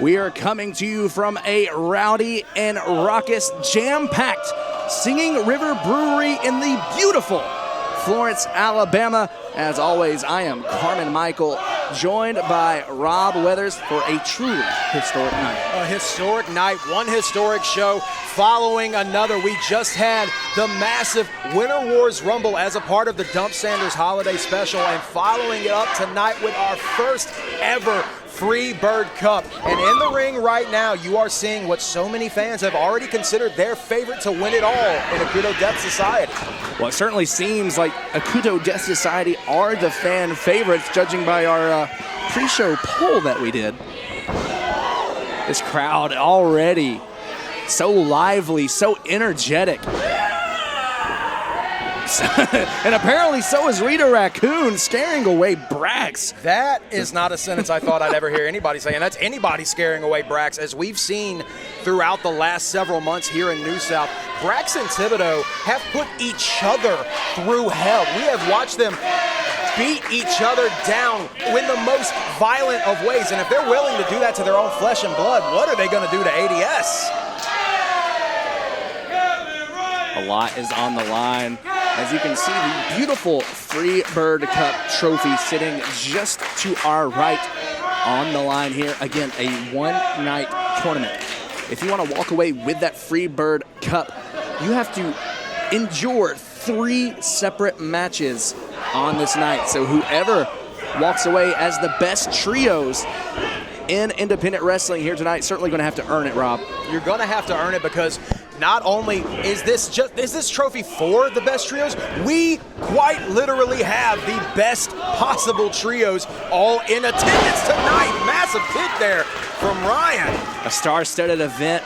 We are coming to you from a rowdy and raucous, jam-packed Singing River Brewery in the beautiful Florence, Alabama. As always, I am Carmen Michael, joined by Rob Weathers for a truly historic night. A historic night, one historic show following another. We just had the massive Winter Wars Rumble as a part of the Dump Sanders Holiday Special, and following it up tonight with our first ever Freebird Cup. And in the ring right now, you are seeing what so many fans have already considered their favorite to win it all in Akuto Death Society. Well, it certainly seems like Akuto Death Society are the fan favorites, judging by our pre-show poll that we did. This crowd already so lively, so energetic. And apparently so is Rita Raccoon, scaring away Brax. That is not a sentence I thought I'd ever hear anybody say, and that's anybody scaring away Brax. As we've seen throughout the last several months here in New South, Brax and Tibadow have put each other through hell. We have watched them beat each other down in the most violent of ways, and if they're willing to do that to their own flesh and blood, what are they going to do to ADS? A lot is on the line. As you can see, the beautiful Freebird Cup trophy sitting just to our right on the line here. Again, a one-night tournament. If you want to walk away with that Freebird Cup, you have to endure 3 separate matches on this night. So whoever walks away as the best trios in independent wrestling here tonight, certainly going to have to earn it, Rob. You're going to have to earn it, because not only is this trophy for the best trios, we quite literally have the best possible trios all in attendance tonight. Massive kick there from Ryan. A star-studded event.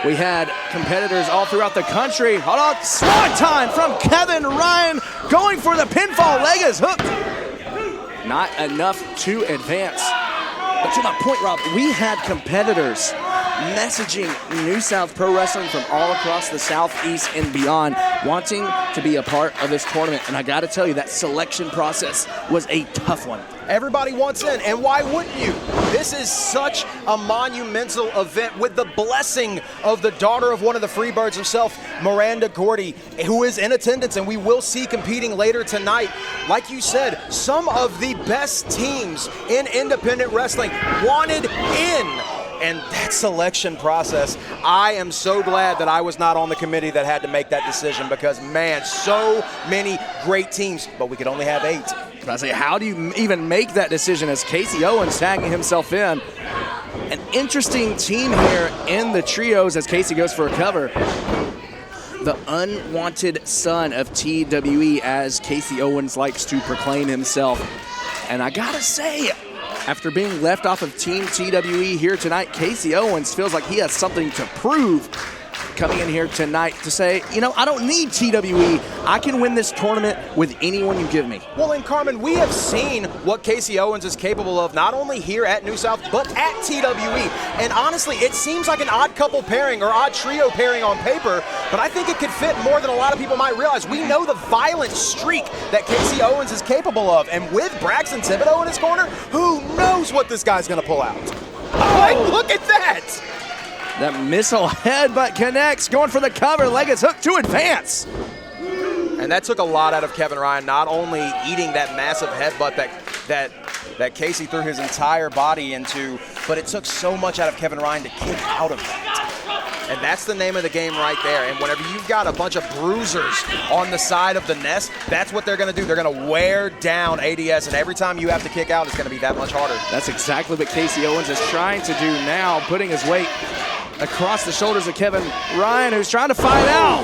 We had competitors all throughout the country. Hold on, swan time from Kevin Ryan, going for the pinfall. Leg is hooked. Not enough to advance. But to my point, Rob, we had competitors messaging New South Pro Wrestling from all across the Southeast and beyond, wanting to be a part of this tournament. And I got to tell you, that selection process was a tough one. Everybody wants in, and why wouldn't you? This is such a monumental event with the blessing of the daughter of one of the Freebirds herself, Miranda Gordy, who is in attendance, and we will see competing later tonight. Like you said, some of the best teams in independent wrestling wanted in. And that selection process, I am so glad that I was not on the committee that had to make that decision, because, man, so many great teams, but we could only have 8. But I say, how do you even make that decision, as Kasey Owens tagging himself in? An interesting team here in the trios as Kasey goes for a cover. The unwanted son of TWE, as Kasey Owens likes to proclaim himself. And I gotta say, after being left off of Team TWE here tonight, Kasey Owens feels like he has something to prove coming in here tonight to say, you know, I don't need TWE. I can win this tournament with anyone you give me. Well, and Carmen, we have seen what Kasey Owens is capable of, not only here at New South, but at TWE. And honestly, it seems like an odd couple pairing or odd trio pairing on paper, but I think it could fit more than a lot of people might realize. We know the violent streak that Kasey Owens is capable of, and with Brax Tibadow in his corner, who knows what this guy's going to pull out? Oh, look at that! That missile headbutt connects, going for the cover. Leg is hooked to advance. And that took a lot out of Kevin Ryan, not only eating that massive headbutt that Kasey threw his entire body into, but it took so much out of Kevin Ryan to kick out of that. And that's the name of the game right there. And whenever you've got a bunch of bruisers on the side of the nest, that's what they're going to do. They're going to wear down ADS, and every time you have to kick out, it's going to be that much harder. That's exactly what Kasey Owens is trying to do now, putting his weight across the shoulders of Kevin Ryan, who's trying to fight out.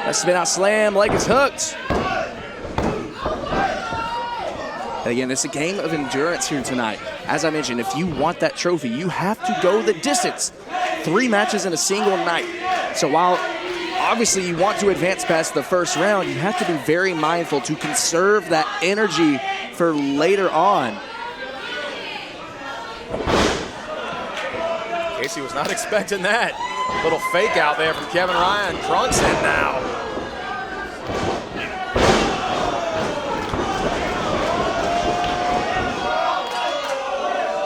That spin out slam, leg is hooked. And again, it's a game of endurance here tonight. As I mentioned, if you want that trophy, you have to go the distance. 3 matches in a single night. So while obviously you want to advance past the first round, you have to be very mindful to conserve that energy for later on. Kasey was not expecting that. Little fake out there from Kevin Ryan. Crunk's in now.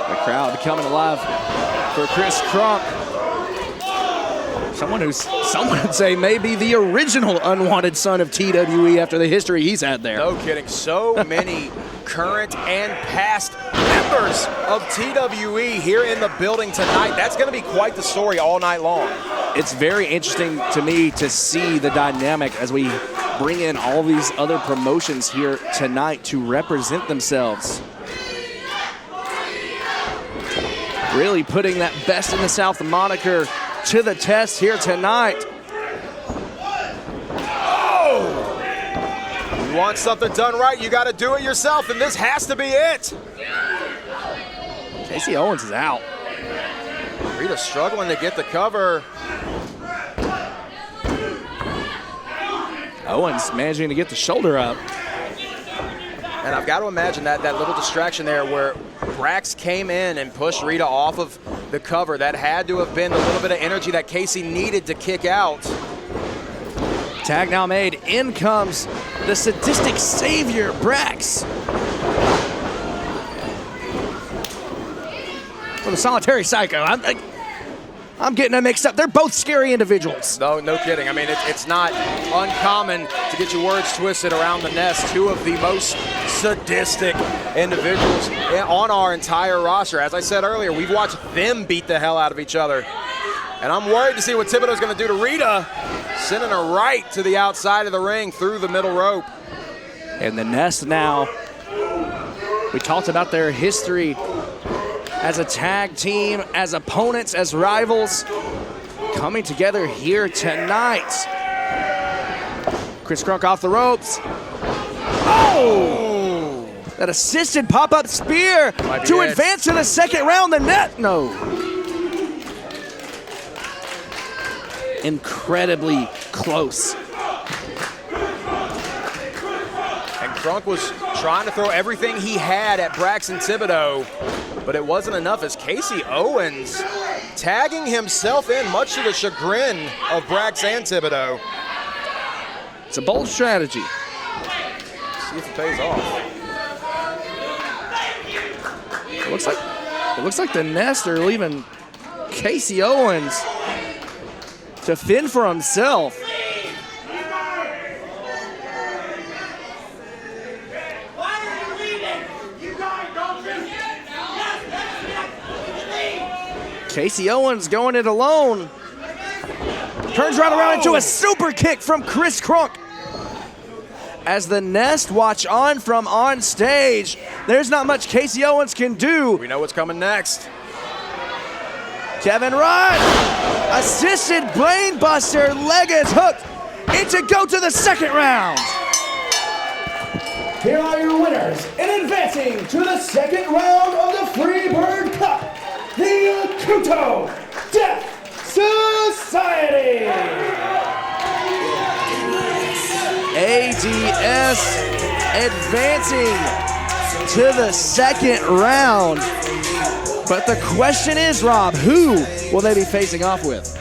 The crowd becoming alive. for Chris Crunk. Someone would say maybe the original unwanted son of TWE after the history he's had there. No kidding. So many current and past members of TWE here in the building tonight. That's going to be quite the story all night long. It's very interesting to me to see the dynamic as we bring in all these other promotions here tonight to represent themselves. Really putting that Best in the South moniker to the test here tonight. Oh! You want something done right, you got to do it yourself, and this has to be it. Kasey Owens is out. Rita struggling to get the cover. Owens managing to get the shoulder up. And I've got to imagine that little distraction there where Brax came in and pushed Rita off of the cover. That had to have been the little bit of energy that Kasey needed to kick out. Tag now made. In comes the sadistic savior, Brax. For the solitary psycho. I'm getting them mixed up. They're both scary individuals. No kidding. I mean, it's not uncommon to get your words twisted around the nest. Two of the most sadistic individuals on our entire roster. As I said earlier, we've watched them beat the hell out of each other. And I'm worried to see what Tibadow's going to do to Rita, sending her right to the outside of the ring through the middle rope. And the nest now, we talked about their history as a tag team, as opponents, as rivals, coming together here tonight. Chris Crunk off the ropes. Oh! That assisted pop-up spear to advance to the second round. The net, no. Incredibly close. And Crunk was trying to throw everything he had at Brax and Tibadow, but it wasn't enough as Kasey Owens tagging himself in, much to the chagrin of Brax and Tibadow. It's a bold strategy. See if it pays off. It looks like the Nest are leaving Kasey Owens to fend for himself. Kasey Owens going it alone. Turns right around into a super kick from Chris Crunk. As the Nest watch on from on stage, there's not much Kasey Owens can do. We know what's coming next. Kevin Rudd, assisted brainbuster, leg is hooked. It's a go to the second round. Here are your winners and advancing to the second round of the Freebird Cup, the Akuto Death Society. ADS advancing to the second round. But the question is, Rob, who will they be facing off with?